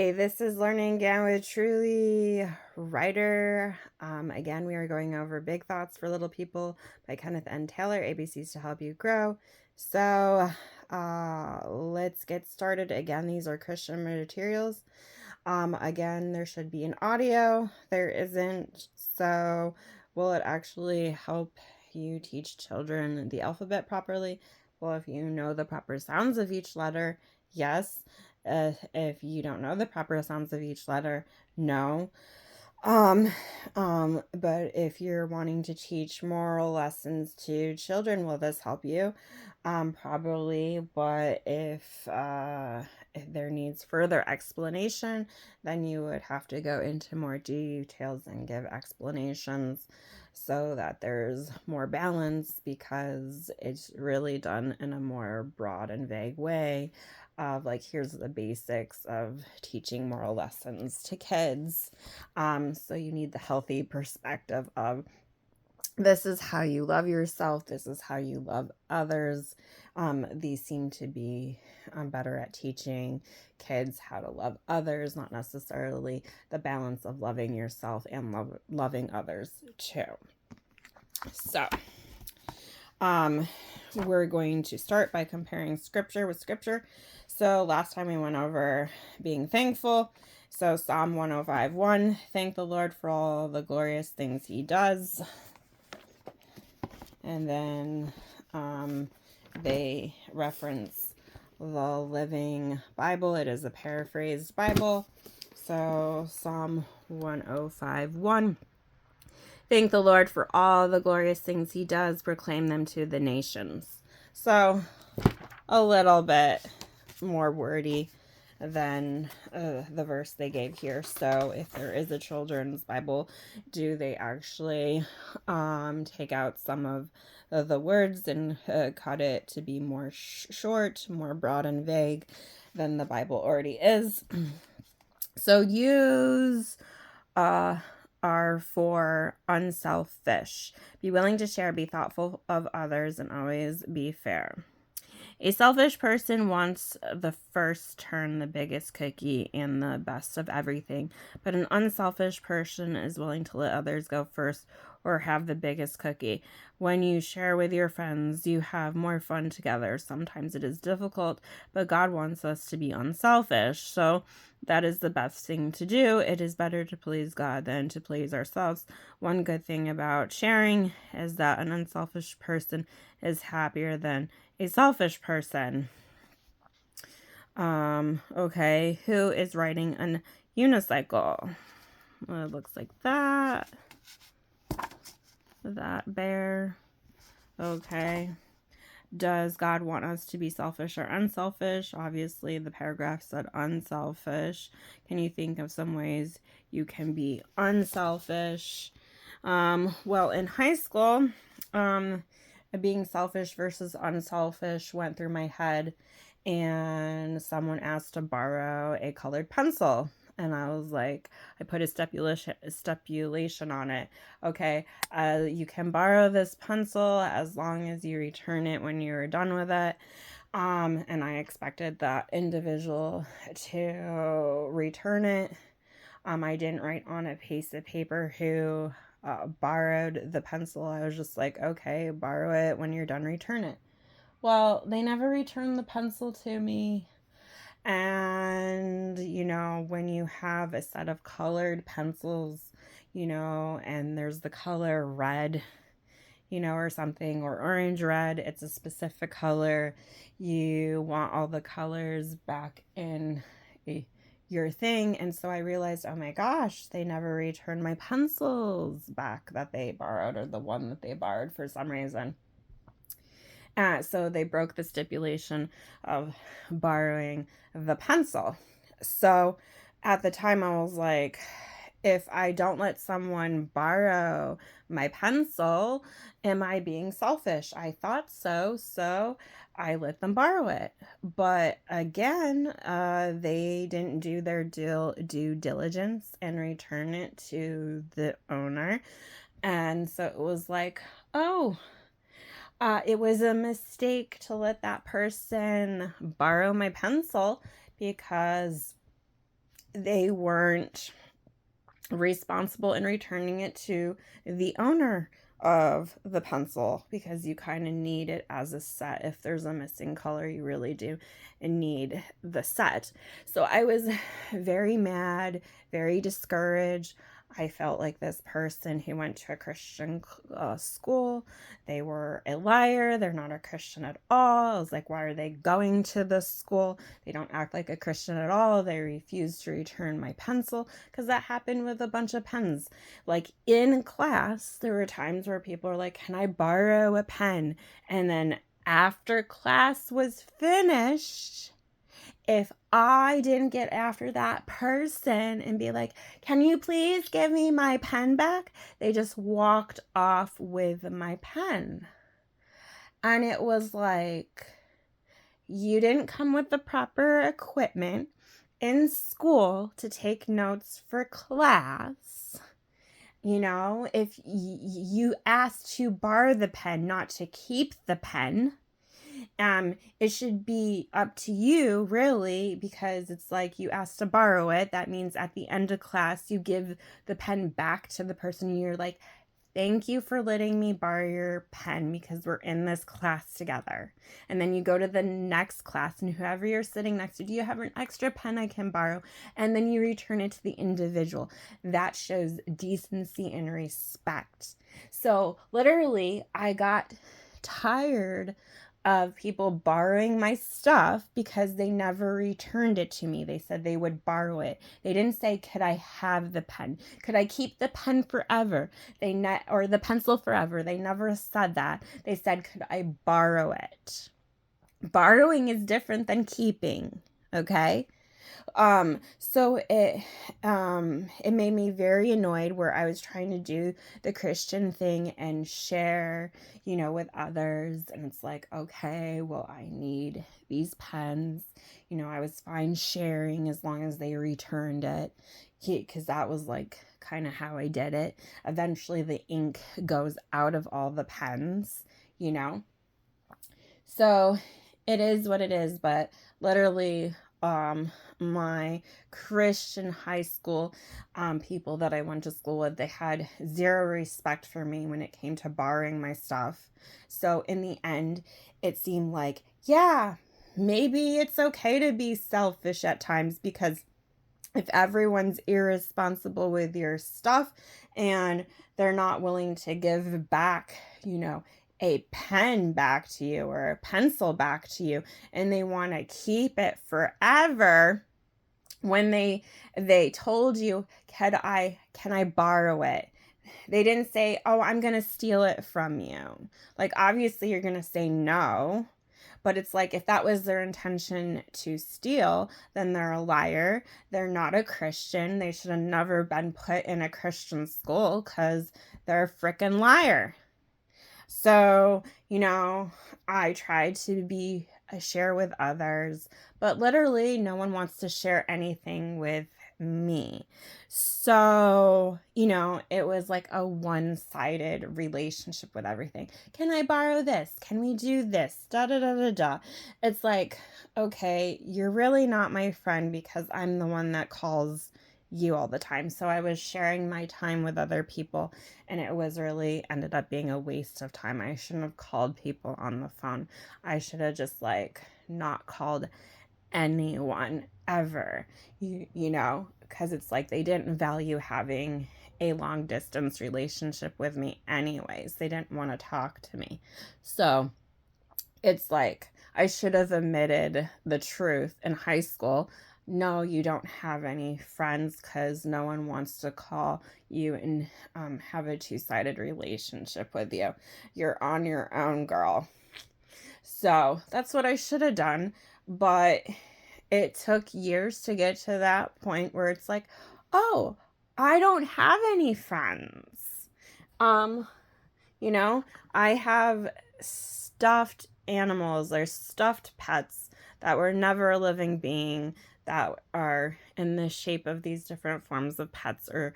Hi, this is Learning Again with Truly Writer. Again, we are going over Big Thoughts for Little People by Kenneth N. Taylor, ABCs to Help You Grow. So let's get started. Again, these are Christian materials. Again, there should be an audio. There isn't. So will it actually help you teach children the alphabet properly? Well, if you know the proper sounds of each letter, yes. If you don't know the proper sounds of each letter, no. But if you're wanting to teach moral lessons to children, will this help you? Probably, but if there needs further explanation, then you would have to go into more details and give explanations so that there's more balance, because it's really done in a more broad and vague way of like, here's the basics of teaching moral lessons to kids. So you need the healthy perspective of, this is how you love yourself, this is how you love others. These seem to be better at teaching kids how to love others, not necessarily the balance of loving yourself and loving others too. So we're going to start by comparing scripture with scripture. So last time we went over being thankful. So Psalm 105:1, thank the Lord for all the glorious things he does. And then they reference the Living Bible. It is a paraphrased Bible. So Psalm 105:1, thank the Lord for all the glorious things he does, proclaim them to the nations. So a little bit more wordy than the verse they gave here. So if there is a children's Bible, do they actually take out some of the words and cut it to be more short, more broad and vague than the Bible already is? So use are for unselfish. Be willing to share, be thoughtful of others, and always be fair. A selfish person wants the first turn, the biggest cookie, and the best of everything. But an unselfish person is willing to let others go first or have the biggest cookie. When you share with your friends, you have more fun together. Sometimes it is difficult, but God wants us to be unselfish. So that is the best thing to do. It is better to please God than to please ourselves. One good thing about sharing is that an unselfish person is happier than a selfish person. Okay, who is riding a unicycle? Well, it looks like that. That bear. Okay. Does God want us to be selfish or unselfish? Obviously, the paragraph said unselfish. Can you think of some ways you can be unselfish? Well, in high school, being selfish versus unselfish went through my head, and someone asked to borrow a colored pencil. And I was like, I put a stipulation on it. Okay, you can borrow this pencil as long as you return it when you're done with it. And I expected that individual to return it. I didn't write on a piece of paper who borrowed the pencil. I was just like, okay, borrow it. When you're done, return it. Well, they never returned the pencil to me. And, when you have a set of colored pencils, and there's the color red, or something, or orange red, it's a specific color. You want all the colors back in your thing. And so I realized, oh my gosh, they never returned my pencils back that they borrowed, or the one that they borrowed for some reason. So they broke the stipulation of borrowing the pencil. So at the time I was like, if I don't let someone borrow my pencil, am I being selfish? I thought so. So I let them borrow it. But again, they didn't do their due diligence and return it to the owner. And so it was like, oh, it was a mistake to let that person borrow my pencil, because they weren't responsible in returning it to the owner of the pencil, because you kind of need it as a set. If there's a missing color, you really do need the set. So I was very mad, very discouraged. I felt like this person who went to a Christian school, they were a liar. They're not a Christian at all. I was like, why are they going to this school? They don't act like a Christian at all. They refused to return my pencil, because that happened with a bunch of pens. Like in class, there were times where people were like, can I borrow a pen? And then after class was finished, if I didn't get after that person and be like, can you please give me my pen back? They just walked off with my pen. And it was like, you didn't come with the proper equipment in school to take notes for class. You know, if you asked to borrow the pen, not to keep the pen, it should be up to you, really, because it's like you asked to borrow it. That means at the end of class, you give the pen back to the person. You're like, thank you for letting me borrow your pen because we're in this class together. And then you go to the next class, and whoever you're sitting next to, do you have an extra pen I can borrow? And then you return it to the individual. That shows decency and respect. So literally, I got tired of people borrowing my stuff because they never returned it to me. They said they would borrow it. They didn't say, could I have the pen? Could I keep the pen forever? Or the pencil forever. They never said that. They said, could I borrow it? Borrowing is different than keeping, okay? So it made me very annoyed, where I was trying to do the Christian thing and share, with others. And it's like, okay, well, I need these pens. I was fine sharing as long as they returned it, because that was like kind of how I did it. Eventually the ink goes out of all the pens, So it is what it is, but literally, my Christian high school people that I went to school with, they had zero respect for me when it came to borrowing my stuff. So in the end, it seemed like, yeah, maybe it's okay to be selfish at times, because if everyone's irresponsible with your stuff and they're not willing to give back, a pen back to you or a pencil back to you, and they want to keep it forever, when they told you, can I borrow it? They didn't say, oh, I'm going to steal it from you. Like, obviously you're going to say no. But it's like, if that was their intention to steal, then they're a liar. They're not a Christian. They should have never been put in a Christian school, because they're a freaking liar. So, I tried to share with others, but literally no one wants to share anything with me. So, it was like a one-sided relationship with everything. Can I borrow this? Can we do this? Da da da da da. It's like, okay, you're really not my friend, because I'm the one that calls you all the time. So I was sharing my time with other people, and it was really ended up being a waste of time. I shouldn't have called people on the phone. I should have just not called anyone ever, because it's like they didn't value having a long distance relationship with me anyways. They didn't want to talk to me. So it's like, I should have admitted the truth in high school. No, you don't have any friends, because no one wants to call you and have a two-sided relationship with you. You're on your own, girl. So that's what I should have done. But it took years to get to that point where it's like, oh, I don't have any friends. I have stuffed animals or stuffed pets that were never a living being, that are in the shape of these different forms of pets, or,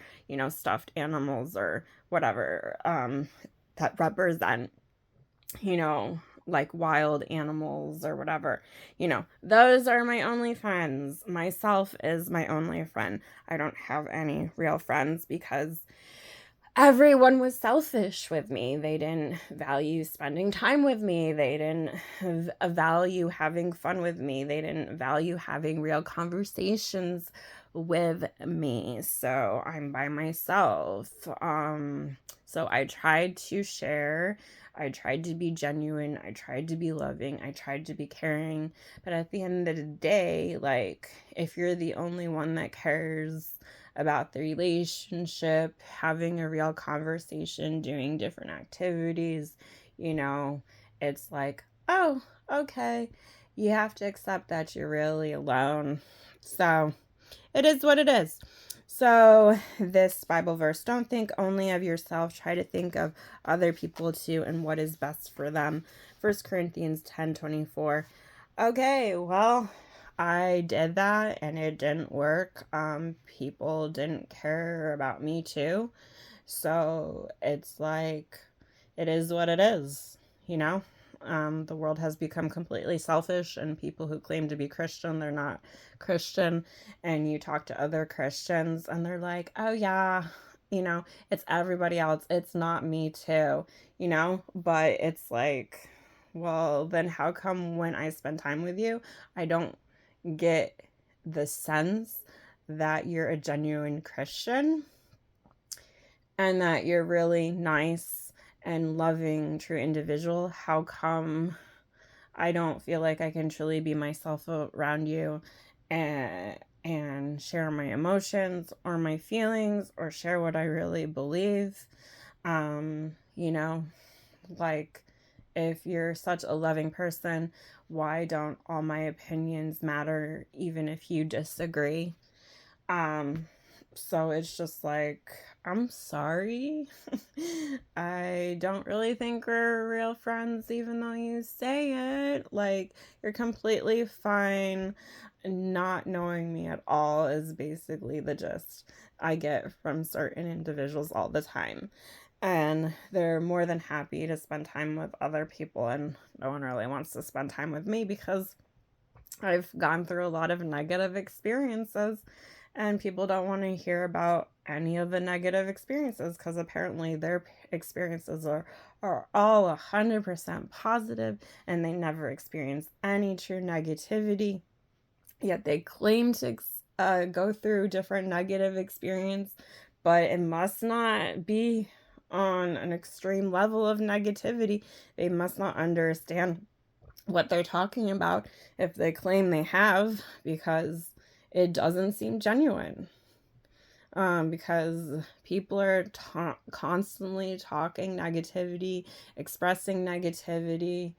stuffed animals or whatever, that represent, like wild animals or whatever. Those are my only friends. Myself is my only friend. I don't have any real friends because everyone was selfish with me. They didn't value spending time with me. They didn't value having fun with me. They didn't value having real conversations with me. So I'm by myself. So I tried to share. I tried to be genuine. I tried to be loving. I tried to be caring. But at the end of the day, like, if you're the only one that cares about the relationship, having a real conversation, doing different activities, it's like, oh, okay, you have to accept that you're really alone. So it is what it is. So this Bible verse, don't think only of yourself, try to think of other people too and what is best for them. 1 Corinthians 10:24. Okay, well, I did that and it didn't work. People didn't care about me too. So it's like, it is what it is, you know? The world has become completely selfish, and people who claim to be Christian, they're not Christian. And you talk to other Christians and they're like, oh yeah, it's everybody else. It's not me too, but it's like, well, then how come when I spend time with you, I don't get the sense that you're a genuine Christian and that you're really nice and loving, true individual? How come I don't feel like I can truly be myself around you and share my emotions or my feelings or share what I really believe? You know, like, if you're such a loving person, why don't all my opinions matter even if you disagree? Um, so it's just like, I'm sorry. I don't really think we're real friends, even though you say it. Like, you're completely fine. Not knowing me at all is basically the gist I get from certain individuals all the time. And they're more than happy to spend time with other people, and no one really wants to spend time with me because I've gone through a lot of negative experiences, and people don't want to hear about any of the negative experiences because apparently their experiences are all 100% positive and they never experience any true negativity. Yet they claim to go through different negative experience, but it must not be on an extreme level of negativity. They must not understand what they're talking about if they claim they have, because it doesn't seem genuine. Because people are constantly talking negativity, expressing negativity,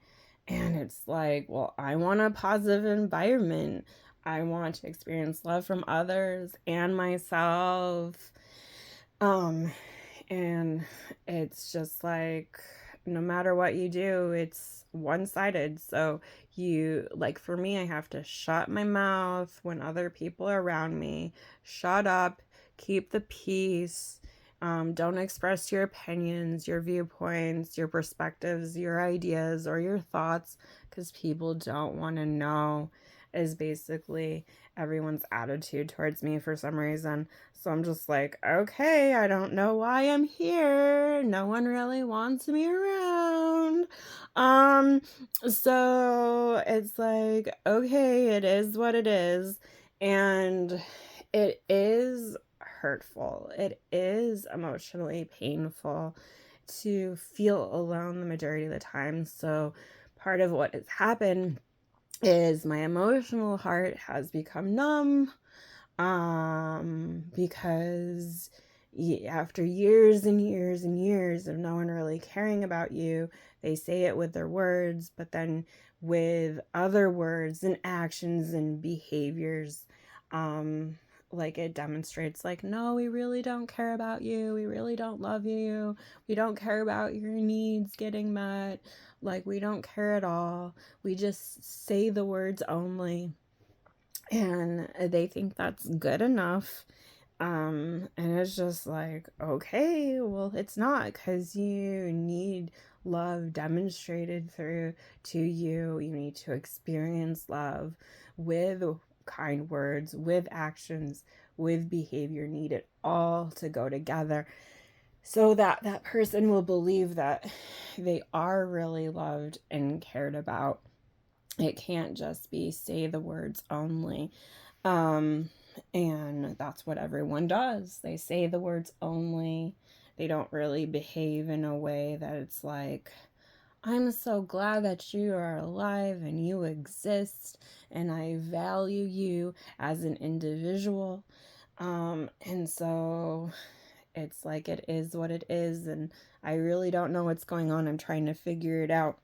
and it's like, well, I want a positive environment. I want to experience love from others and myself. And it's just like, no matter what you do, it's one-sided. So like, for me, I have to shut my mouth when other people are around me. Shut up, keep the peace. Don't express your opinions, your viewpoints, your perspectives, your ideas, or your thoughts, because people don't want to know, is basically everyone's attitude towards me for some reason. So I'm just like, okay, I don't know why I'm here. No one really wants me around. So it's like, okay, it is what it is. And it is hurtful. It is emotionally painful to feel alone the majority of the time. So part of what has happened is my emotional heart has become numb, because after years and years and years of no one really caring about you, they say it with their words, but then with other words and actions and behaviors, like, it demonstrates, like, no, we really don't care about you, we really don't love you, we don't care about your needs getting met, like, we don't care at all, we just say the words only, and they think that's good enough. And it's just like, okay, well, it's not, because you need love demonstrated through to you. You need to experience love with kind words, with actions, with behavior. Need it all to go together so that that person will believe that they are really loved and cared about. It can't just be say the words only. And that's what everyone does. They say the words only. They don't really behave in a way that it's like, I'm so glad that you are alive and you exist, and I value you as an individual. And so it's like it is what it is, and I really don't know what's going on. I'm trying to figure it out.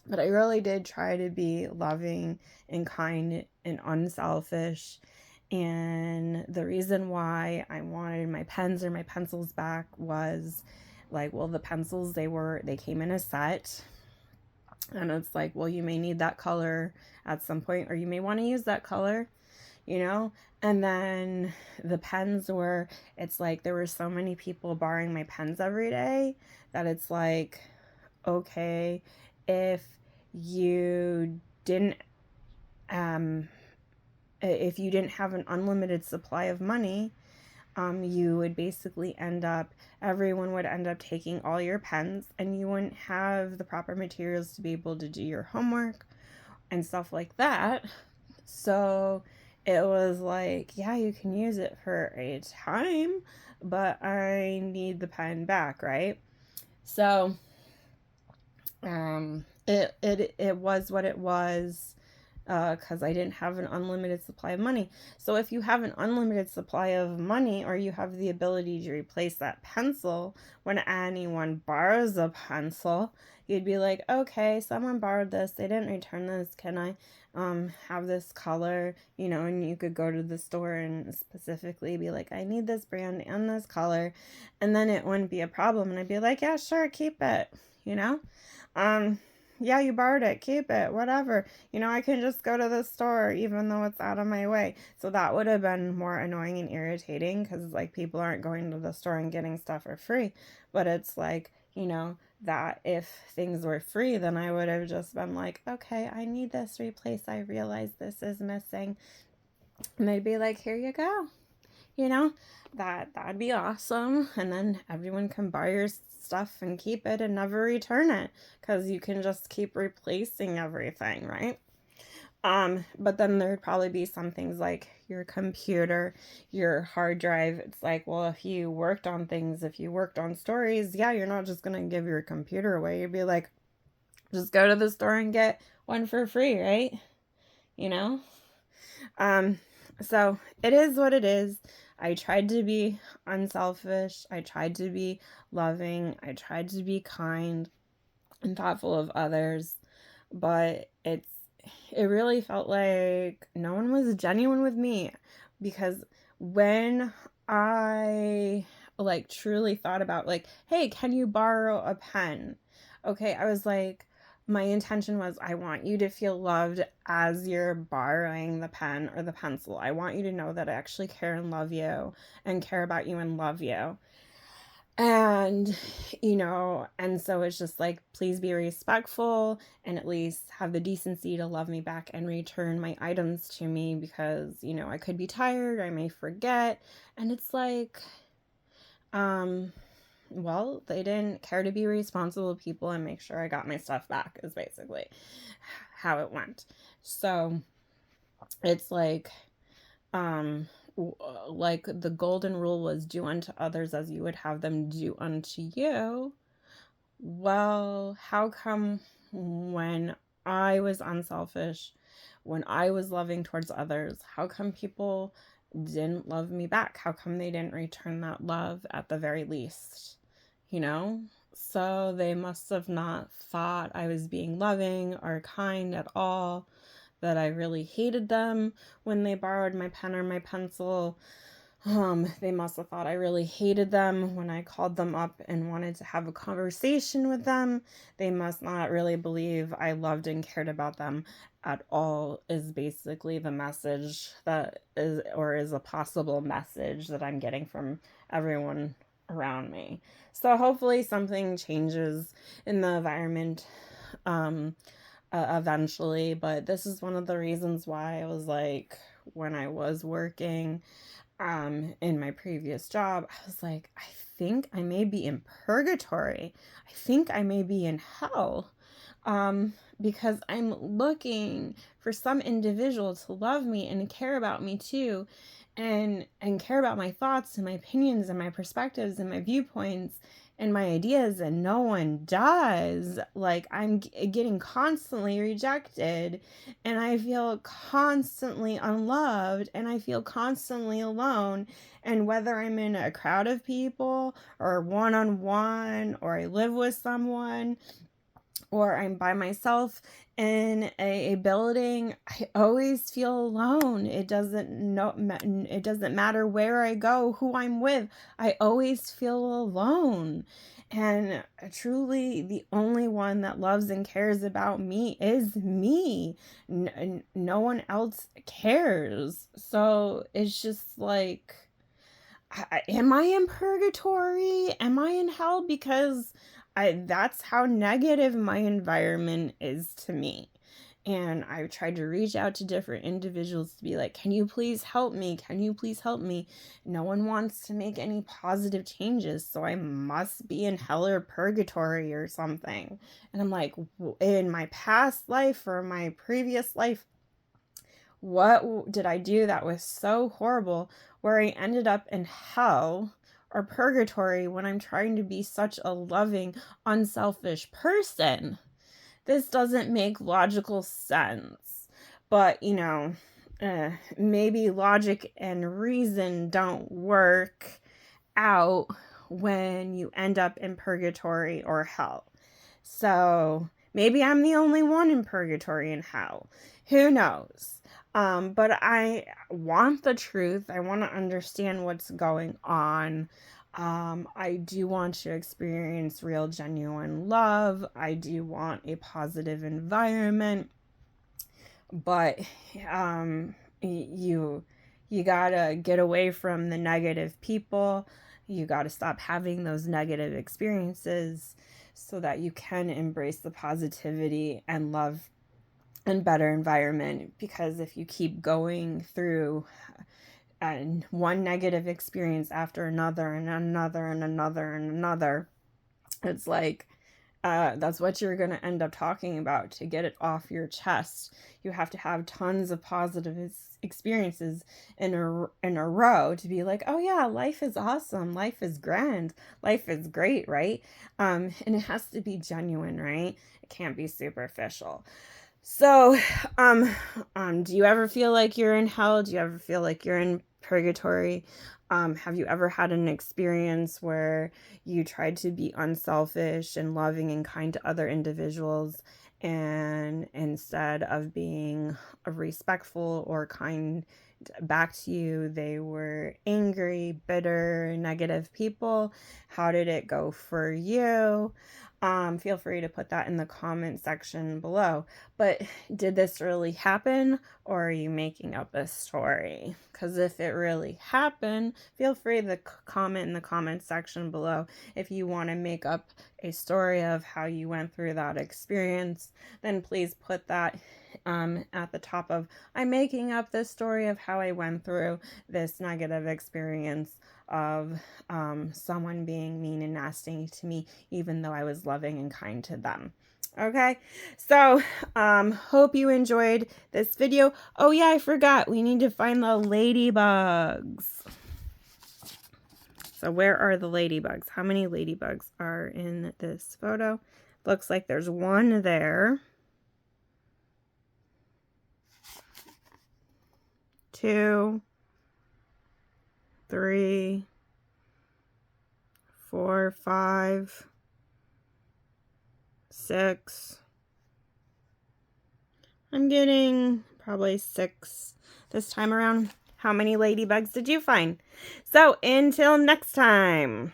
But I really did try to be loving and kind and unselfish. And the reason why I wanted my pens or my pencils back was like, well, the pencils, they came in a set. And it's like, well, you may need that color at some point, or you may want to use that color, you know? And then the pens were, it's like there were so many people borrowing my pens every day that it's like, okay, if you didn't if you didn't have an unlimited supply of money, you would basically everyone would end up taking all your pens, and you wouldn't have the proper materials to be able to do your homework and stuff like that. So it was like, yeah, you can use it for a time, but I need the pen back, right? So it was what it was, because I didn't have an unlimited supply of money. So if you have an unlimited supply of money, or you have the ability to replace that pencil when anyone borrows a pencil, you'd be like, okay, someone borrowed this, they didn't return this, can I have this color, you know? And you could go to the store and specifically be like, I need this brand and this color, and then it wouldn't be a problem, and I'd be like, yeah, sure, keep it, you know? Yeah, you borrowed it, keep it, whatever. You know, I can just go to the store even though it's out of my way. So that would have been more annoying and irritating, because like people aren't going to the store and getting stuff for free. But it's like, you know, that if things were free, then I would have just been like, okay, I need this replaced. I realize this is missing. And they'd be like, here you go. You know, that'd be awesome. And then everyone can buy your stuff and keep it and never return it, because you can just keep replacing everything, right? But then there'd probably be some things like your computer, your hard drive. It's like, well, if you worked on things, if you worked on stories, yeah, you're not just gonna give your computer away. You'd be like, just go to the store and get one for free, right? You know? So it is what it is. I tried to be unselfish. I tried to be loving. I tried to be kind and thoughtful of others. But it really felt like no one was genuine with me, because when I like truly thought about like, hey, can you borrow a pen? Okay, I was like, my intention was, I want you to feel loved as you're borrowing the pen or the pencil. I want you to know that I actually care and love you and care about you and love you. And, you know, and so it's just like, please be respectful and at least have the decency to love me back and return my items to me, because, you know, I could be tired, I may forget. And it's like, well, they didn't care to be responsible people and make sure I got my stuff back, is basically how it went. So it's like, like the golden rule was do unto others as you would have them do unto you. Well, how come when I was unselfish, when I was loving towards others, how come people didn't love me back? How come they didn't return that love at the very least? You know? So they must have not thought I was being loving or kind at all, that I really hated them when they borrowed my pen or my pencil. They must have thought I really hated them when I called them up and wanted to have a conversation with them. They must not really believe I loved and cared about them at all, is basically the message that is, or is a possible message that I'm getting from everyone around me. So hopefully something changes in the environment eventually. But this is one of the reasons why I was like, when I was working in my previous job, I was like, I think I may be in purgatory. I think I may be in hell. Because I'm looking for some individual to love me and care about me too, and care about my thoughts and my opinions and my perspectives and my viewpoints and my ideas, and no one does. Like, I'm getting constantly rejected, and I feel constantly unloved, and I feel constantly alone. And whether I'm in a crowd of people or one-on-one, or I live with someone, or I'm by myself in a building, I always feel alone. It doesn't matter where I go, who I'm with. I always feel alone. And truly, the only one that loves and cares about me is me. No one else cares. So it's just like, am I in purgatory? Am I in hell? Because that's how negative my environment is to me. And I've tried to reach out to different individuals to be like, can you please help me? Can you please help me? No one wants to make any positive changes, so I must be in hell or purgatory or something. And I'm like, in my past life or my previous life, what did I do that was so horrible where I ended up in hell or purgatory when I'm trying to be such a loving, unselfish person? This doesn't make logical sense. But, maybe logic and reason don't work out when you end up in purgatory or hell. So maybe I'm the only one in purgatory and hell. Who knows? But I want the truth. I want to understand what's going on. I do want to experience real, genuine love. I do want a positive environment. But you gotta get away from the negative people. You gotta stop having those negative experiences so that you can embrace the positivity and love and better environment. Because if you keep going through one negative experience after another and another and another and another, it's like that's what you're going to end up talking about to get it off your chest. You have to have tons of positive experiences in a row to be like, oh yeah, life is awesome, life is grand, life is great, right? And it has to be genuine, right? It can't be superficial. So, do you ever feel like you're in hell? Do you ever feel like you're in purgatory? Have you ever had an experience where you tried to be unselfish and loving and kind to other individuals, and instead of being respectful or kind back to you, they were angry, bitter, negative people? How did it go for you? Feel free to put that in the comment section below. But did this really happen, or are you making up a story? Because if it really happened, feel free to comment in the comment section below. If you want to make up a story of how you went through that experience, then please put that at the top of, I'm making up this story of how I went through this negative experience of someone being mean and nasty to me, even though I was loving and kind to them. Okay, so hope you enjoyed this video. Oh yeah, I forgot, we need to find the ladybugs. So where are the ladybugs? How many ladybugs are in this photo? Looks like there's one there. 2, 3, 4, 5, 6. I'm getting probably 6 this time around. How many ladybugs did you find? So until next time.